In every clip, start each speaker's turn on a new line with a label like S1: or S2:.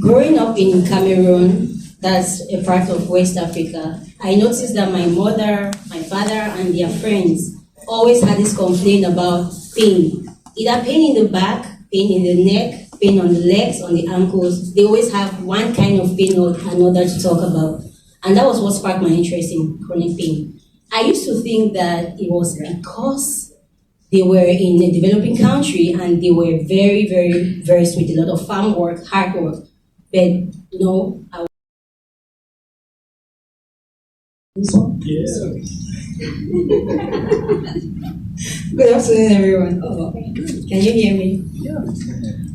S1: Growing up in Cameroon, that's a part of West Africa, I noticed that my mother, my father, and their friends always had this complaint about pain. Either pain in the back, pain in the neck, pain on the legs, on the ankles. They always have one kind of pain or another to talk about. And that was what sparked my interest in chronic pain. I used to think that it was because they were in a developing country and they were very, very versed with a lot of farm work, hard work. But no, this one?
S2: Yeah.
S1: Good afternoon, everyone. Oh, can you hear me?
S2: Yeah.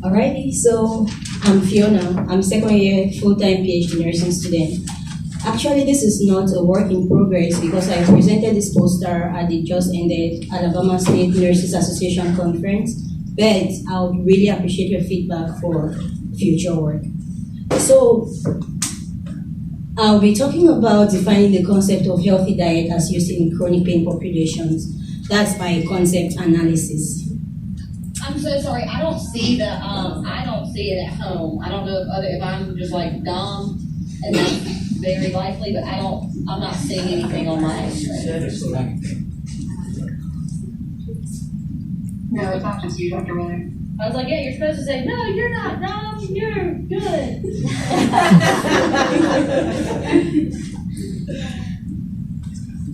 S1: Alrighty, so I'm Fiona. I'm second year full-time PhD nursing student. Actually, this is not a work in progress because I presented this poster at the just ended Alabama State Nurses Association conference, but I would really appreciate your feedback for future work. So, I'll be talking about defining the concept of healthy diet as used in chronic pain populations. That's by concept analysis.
S3: I'm so sorry. I don't see the. I don't see it at home. I don't know if I'm just like dumb, and that's very likely. But I'm not seeing anything on my screen.
S4: No, it's not just you, Dr. Miller.
S3: I was like, yeah, you're supposed to say, no, you're not dumb. You're good.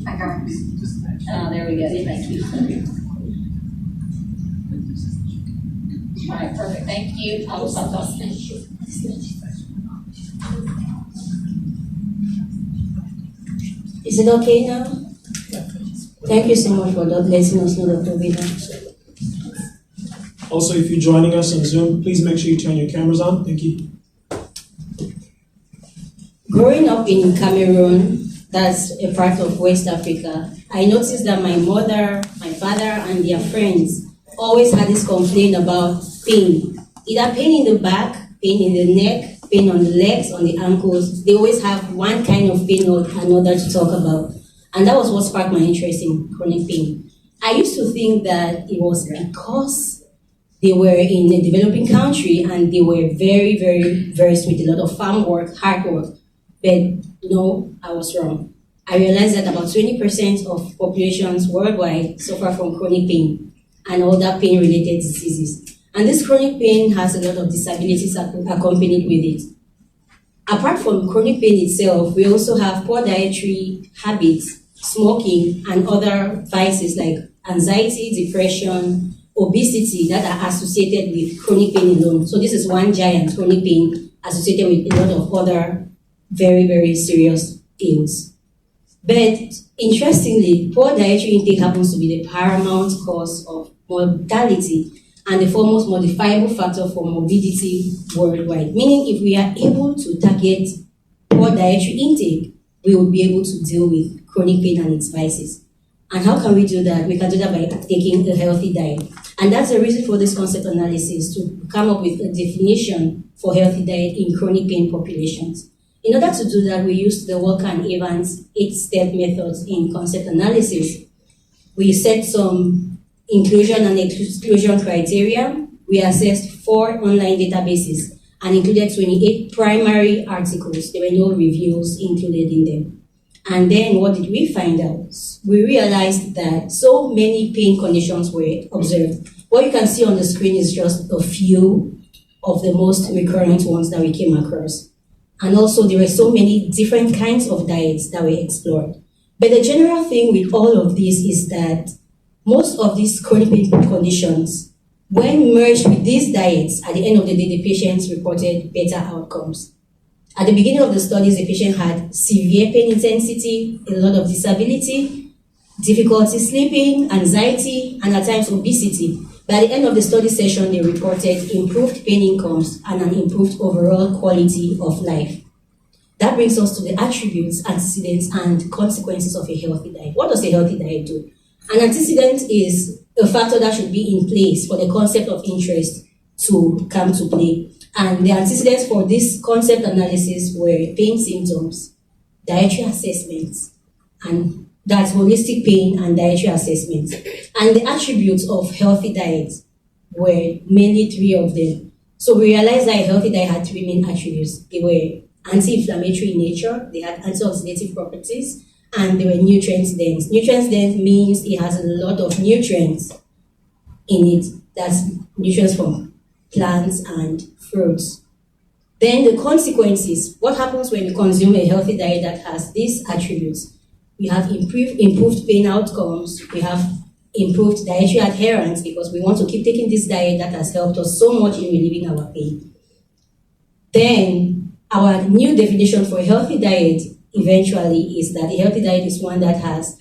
S4: I got it.
S3: Oh, there we go. Thank you. All right, perfect. Thank you. I will stop talking.
S1: Is it okay now? Thank you so much for letting us know, Dr. Vina.
S2: Also, if you're joining us on Zoom, please make sure you turn your cameras on. Thank you.
S1: Growing up in Cameroon, that's a part of West Africa, I noticed that my mother, my father, and their friends always had this complaint about pain. Either pain in the back, pain in the neck, pain on the legs, on the ankles. They always have one kind of pain or another to talk about. And that was what sparked my interest in chronic pain. I used to think that it was because they were in a developing country and they were very, very versed with a lot of farm work, hard work. But no, I was wrong. I realized that about 20% of populations worldwide suffer from chronic pain and other pain-related diseases. And this chronic pain has a lot of disabilities accompanied with it. Apart from chronic pain itself, we also have poor dietary habits, smoking, and other vices like anxiety, depression, obesity that are associated with chronic pain alone. So this is one giant chronic pain associated with a lot of other very, very serious ills. But interestingly, poor dietary intake happens to be the paramount cause of mortality and the foremost modifiable factor for morbidity worldwide. Meaning if we are able to target poor dietary intake, we will be able to deal with chronic pain and its vices. And how can we do that? We can do that by taking a healthy diet. And that's the reason for this concept analysis, to come up with a definition for healthy diet in chronic pain populations. In order to do that, we used the Walker and Evans 8-step methods in concept analysis. We set some inclusion and exclusion criteria. We assessed 4 online databases and included 28 primary articles. There were no reviews included in them. And then what did we find out? We realized that so many pain conditions were observed. What you can see on the screen is just a few of the most recurrent ones that we came across. And also there were so many different kinds of diets that were explored. But the general thing with all of this is that most of these chronic pain conditions, when merged with these diets, at the end of the day, the patients reported better outcomes. At the beginning of the studies, the patient had severe pain intensity, a lot of disability, difficulty sleeping, anxiety, and at times obesity. By the end of the study session, they reported improved pain incomes and an improved overall quality of life. That brings us to the attributes, antecedents, and consequences of a healthy diet. What does a healthy diet do? An antecedent is a factor that should be in place for the concept of interest to come to play. And the antecedents for this concept analysis were pain symptoms, dietary assessments, and that's holistic pain and dietary assessments. And the attributes of healthy diets were mainly 3 of them. So we realized that a healthy diet had three main attributes. They were anti-inflammatory in nature, they had antioxidative properties, and they were nutrient dense. Nutrient dense means it has a lot of nutrients in it. That's nutrients from plants and fruits. Then the consequences, what happens when you consume a healthy diet that has these attributes? We have improved pain outcomes, we have improved dietary adherence because we want to keep taking this diet that has helped us so much in relieving our pain. Then our new definition for a healthy diet eventually is that a healthy diet is one that has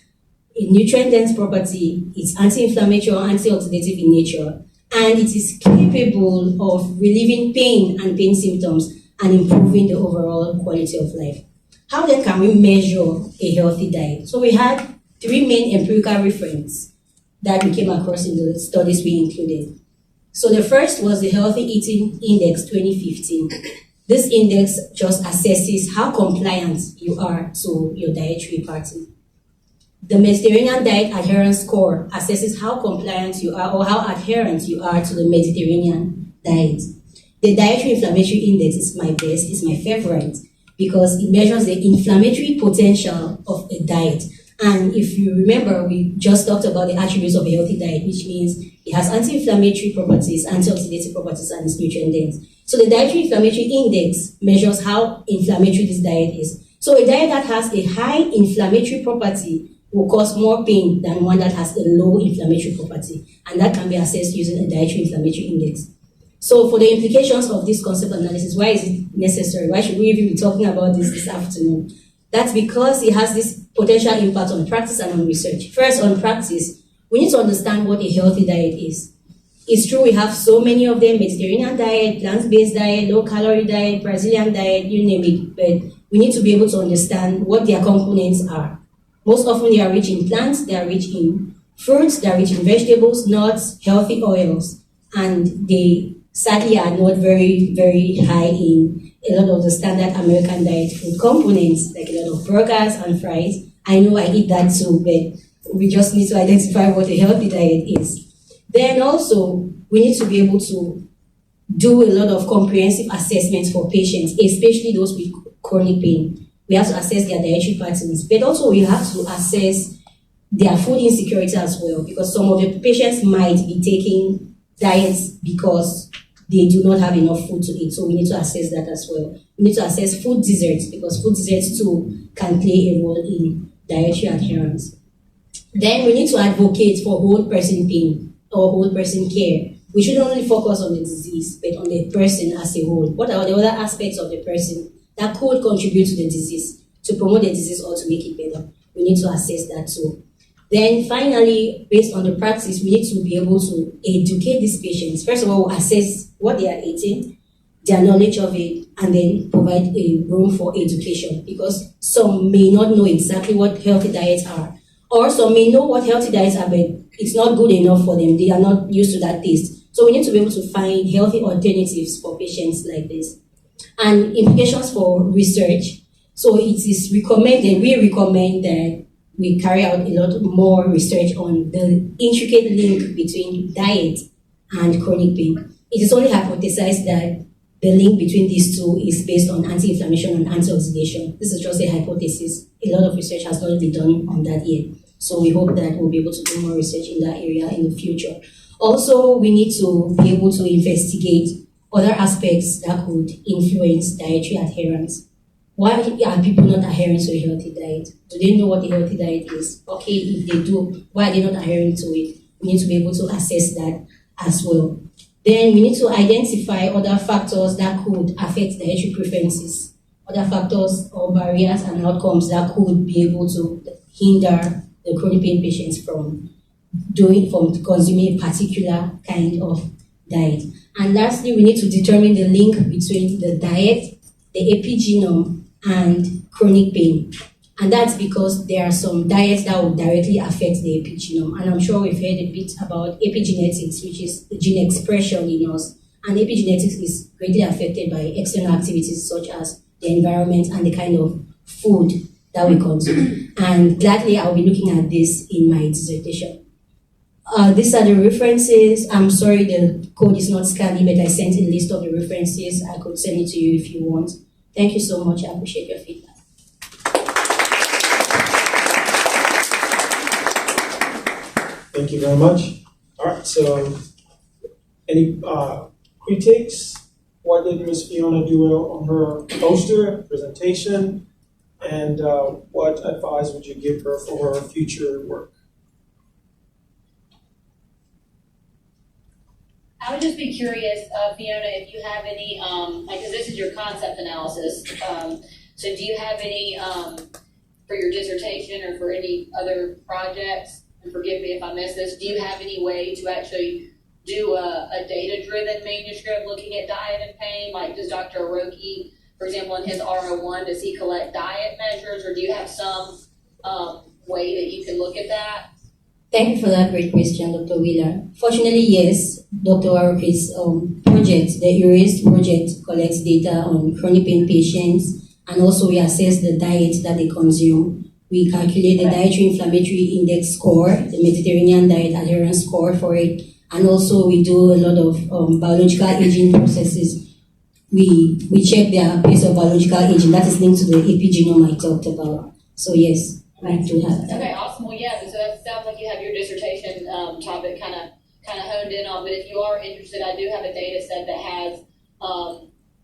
S1: a nutrient-dense property, it's anti-inflammatory or antioxidative in nature, and it is capable of relieving pain and pain symptoms and improving the overall quality of life. How then can we measure a healthy diet? So we had three main empirical references that we came across in the studies we included. So the first was the Healthy Eating Index 2015. This index just assesses how compliant you are to your dietary pattern. The Mediterranean Diet Adherence Score assesses how compliant you are or how adherent you are to the Mediterranean diet. The Dietary Inflammatory Index is my best, is my favorite, because it measures the inflammatory potential of a diet. And if you remember, we just talked about the attributes of a healthy diet, which means it has anti-inflammatory properties, antioxidative properties, and it's nutrient dense. So the Dietary Inflammatory Index measures how inflammatory this diet is. So a diet that has a high inflammatory property will cause more pain than one that has a low inflammatory property. And that can be assessed using a Dietary Inflammatory Index. So for the implications of this concept analysis, why is it necessary? Why should we even be talking about this afternoon? That's because it has this potential impact on practice and on research. First, on practice, we need to understand what a healthy diet is. It's true we have so many of them, Mediterranean diet, plant-based diet, low-calorie diet, Brazilian diet, you name it, but we need to be able to understand what their components are. Most often they are rich in plants, they are rich in fruits, they are rich in vegetables, nuts, healthy oils, and they sadly are not very, very high in a lot of the standard American diet food components, like a lot of burgers and fries. I know I eat that too, but we just need to identify what a healthy diet is. Then also, we need to be able to do a lot of comprehensive assessments for patients, especially those with chronic pain. We have to assess their dietary patterns, but also we have to assess their food insecurity as well, because some of the patients might be taking diets because they do not have enough food to eat. So we need to assess that as well. We need to assess food deserts, because food deserts too can play a role in dietary adherence. Then we need to advocate for whole person pain or whole person care. We shouldn't only focus on the disease, but on the person as a whole. What are the other aspects of the person that could contribute to the disease, to promote the disease or to make it better? We need to assess that too. Then finally, based on the practice, we need to be able to educate these patients. First of all, assess what they are eating, their knowledge of it, and then provide a room for education, because some may not know exactly what healthy diets are, or some may know what healthy diets are, but it's not good enough for them. They are not used to that taste. So we need to be able to find healthy alternatives for patients like this. And implications for research. So it is recommended, we recommend that we carry out a lot more research on the intricate link between diet and chronic pain. It is only hypothesized that the link between these two is based on anti-inflammation and antioxidation. This is just a hypothesis. A lot of research has not been done on that yet. So we hope that we'll be able to do more research in that area in the future. Also, we need to be able to investigate other aspects that could influence dietary adherence. Why are people not adhering to a healthy diet? Do they know what a healthy diet is? Okay, if they do, why are they not adhering to it? We need to be able to assess that as well. Then we need to identify other factors that could affect dietary preferences, other factors or barriers and outcomes that could be able to hinder the chronic pain patients from consuming a particular kind of diet. And lastly, we need to determine the link between the diet, the epigenome, and chronic pain. And that's because there are some diets that will directly affect the epigenome. And I'm sure we've heard a bit about epigenetics, which is the gene expression in us. And epigenetics is greatly affected by external activities such as the environment and the kind of food that we consume. And gladly, I'll be looking at this in my dissertation. These are the references. I'm sorry the code is not scanning, but I sent a list of the references. I could send it to you if you want. Thank you so much. I appreciate your feedback.
S2: Thank you very much. All right, so any critiques? What did Ms. Fiona do on her poster presentation? And what advice would you give her for her future work?
S3: I would just be curious, Fiona, if you have any, because this is your concept analysis. So do you have any for your dissertation or for any other projects? And forgive me if I missed this. Do you have any way to actually do a data-driven manuscript looking at diet and pain? Like, does Dr. Oroki, for example, in his R01, does he collect diet measures, or do you have some way that you can look at that?
S1: Thank you for that great question, Dr. Wheeler. Fortunately, yes, Dr. Oroki's project, the ERASE project, collects data on chronic pain patients, and also we assess the diet that they consume. We calculate the dietary inflammatory index score, the Mediterranean diet adherence score for it, and also we do a lot of biological aging processes. We check their pace of biological aging. That is linked to the epigenome I talked about. So yes, I do have that.
S3: Okay, awesome. Well, yeah. So that sounds like you have your dissertation topic kind of honed in on. But if you are interested, I do have a data set that has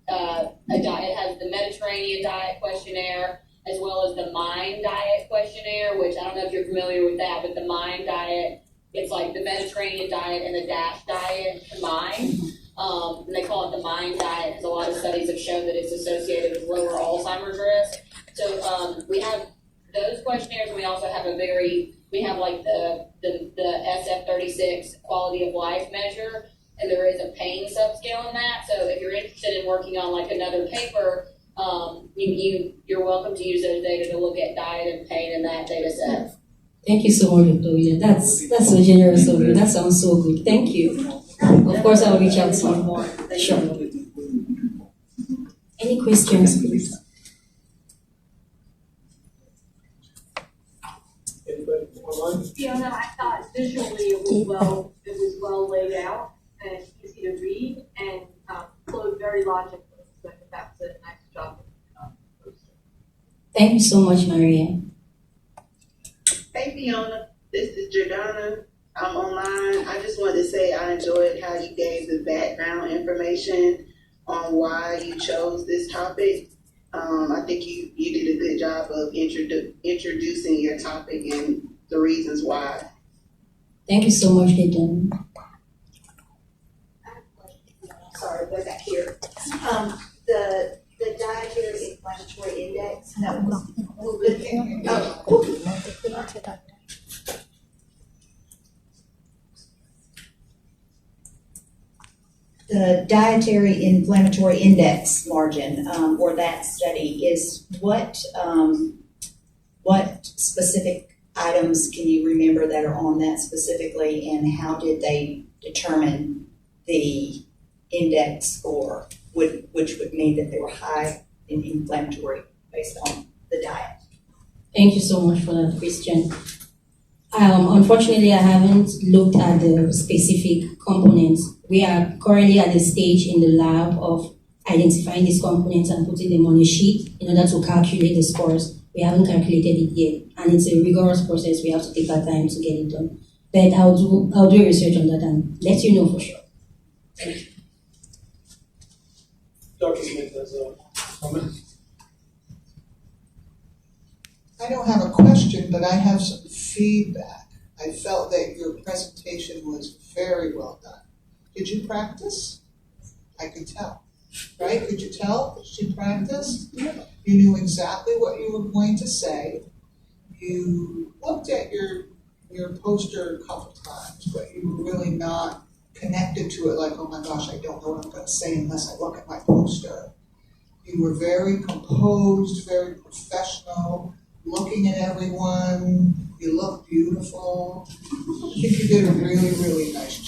S3: a diet. It has the Mediterranean diet questionnaire as well as the MIND diet questionnaire, which I don't know if you're familiar with that, but the MIND diet, it's like the Mediterranean diet and the DASH diet combined. And they call it the MIND diet because a lot of studies have shown that it's associated with lower Alzheimer's risk. So we have those questionnaires, and we also have we have like the SF36 quality of life measure, and there is a pain subscale in that. So if you're interested in working on like another paper, you're welcome to use those data to look at diet and pain in that data set.
S1: Thank you so much, Dr. Wheeler. That's so generous of you. That sounds so good. Thank you. Of course, I'll reach out to you. Sure. Any questions, please?
S2: Anybody online?
S5: Fiona, I thought visually it was well laid out and easy to read and flowed very logically. So I think that's a nice job.
S1: Thank you so much, Maria.
S6: Hey Fiona, this is Jordana. I'm online. I just wanted to say I enjoyed how you gave the background information on why you chose this topic. I think you did a good job of introducing your topic and the reasons why.
S1: Thank you so much, Jordana.
S7: Sorry, go back here. The dietary inflammatory index. The dietary inflammatory index margin, or that study, is what specific items can you remember that are on that specifically, and how did they determine the index score, which would mean that they were high in inflammatory based on the diet?
S1: Thank you so much for that question. Unfortunately, I haven't looked at the specific components. We are currently at the stage in the lab of identifying these components and putting them on a sheet in order to calculate the scores. We haven't calculated it yet, and it's a rigorous process. We have to take our time to get it done. But I'll do research on that and let you know for sure. Thank you.
S2: Dr. Smith has a comment.
S8: I don't have a question, but I have some feedback. I felt that your presentation was very well done. Did you practice? I could tell, right? Could you tell that you practiced? You knew exactly what you were going to say. You looked at your poster a couple times, but you were really not connected to it like, oh my gosh, I don't know what I'm going to say unless I look at my poster. You were very composed, very professional, looking at everyone. You look beautiful. I think you did a really, really nice job.